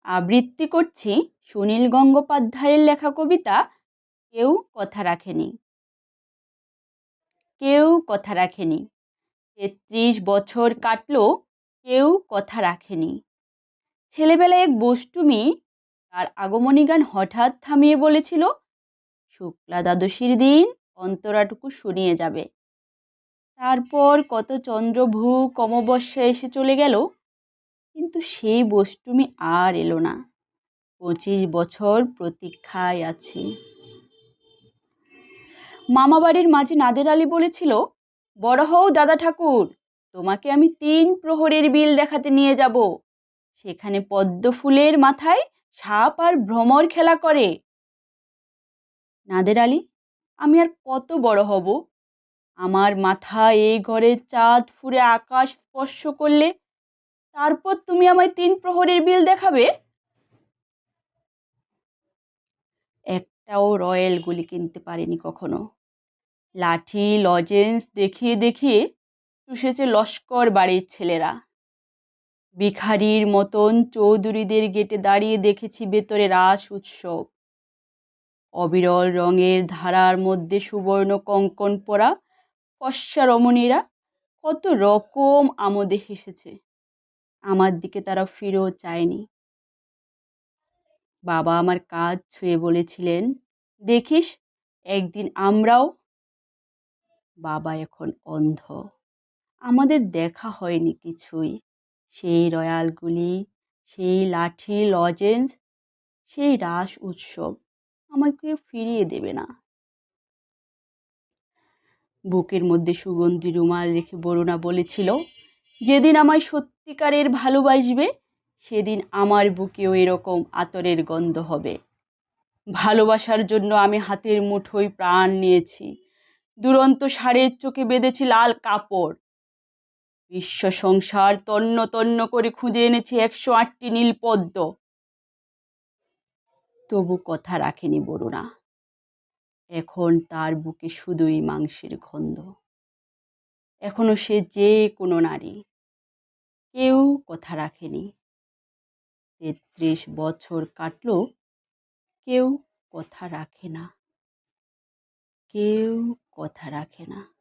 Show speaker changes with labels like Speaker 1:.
Speaker 1: আবৃত্তি করছি সুনীল গঙ্গোপাধ্যায়ের লেখা কবিতা কেউ কথা রাখেনি। কেউ কথা রাখেনি। ৩৩ বছর কাটলো, কেউ কথা রাখেনি। ছেলেবেলায় এক বষ্টুমি তার আগমনী গান হঠাৎ থামিয়ে বলেছিল, শুক্লা দ্বাদশীর দিন অন্তরাটুকু শুনিয়ে যাবে। তারপর কত চন্দ্রভূ অমাবস্যা এসে চলে গেল, কিন্তু সেই বষ্টুমি আর এলো না। ২৫ বছর প্রতীক্ষায় আছি। মামাবাড়ির মাঝি নাদের আলী বলেছিল, বড় হও দাদা ঠাকুর, তোমাকে আমি ৩ প্রহরের বিল দেখাতে নিয়ে যাব। সেখানে পদ্ম ফুলের মাথায় সাপ আর ভ্রমর খেলা করে। নাদের আলী, আমি আর কত বড় হব? আমার মাথা এই ঘরের চাঁদ ফুরে আকাশ স্পর্শ করলে তারপর তুমি আমায় ৩ প্রহরের বিল দেখাবে? একটাও রয়্যাল গুলি কিনতে পারেনি কখনো। লাঠি লজেন্স দেখিয়ে দেখিয়ে চুষেছে লস্কর বাড়ির ছেলেরা। ভিখারির মতন চৌধুরীদের গেটে দাঁড়িয়ে দেখেছি ভেতরে রাস উৎসব। অবিরল রঙের ধারার মধ্যে সুবর্ণ কঙ্কণ পরা ফর্সা রমণীরা কত রকম আমোদে হেসেছে। আমার দিকে তারা ফিরেও চায়নি। বাবা আমার কাঁধ ছুঁয়ে বলেছিলেন, দেখিস একদিন আমরাও। বাবা এখন অন্ধ। আমাদের দেখা হয়নি কিছুই। সেই রয়্যালগুলি, সেই লাঠি লজেন্স, সেই রাস উৎসব আমাকে ফিরিয়ে দেবে না। বুকের মধ্যে সুগন্ধি রুমাল রেখে বরুণা বলেছিল, যেদিন আমায় সত্যিকারের ভালোবাসবে সেদিন আমার বুকেও এরকম আতরের গন্ধ হবে। ভালোবাসার জন্য আমি হাতের মুঠোয় প্রাণ নিয়েছি। দুরন্ত ষাঁড়ের চোখে বেঁধেছি লাল কাপড়। বিশ্ব সংসার তন্ন তন্ন করে খুঁজে এনেছি ১০৮টি নীলপদ্ম। তবু কথা রাখেনি বরুণা। এখন তার বুকে শুধুই মাংসের গন্ধ। এখনো সে যে কোনো নারী। কেউ কথা রাখেনি। ৩৩ বছর কাটলো, কেউ কথা রাখে না। কেউ কথা রাখে না।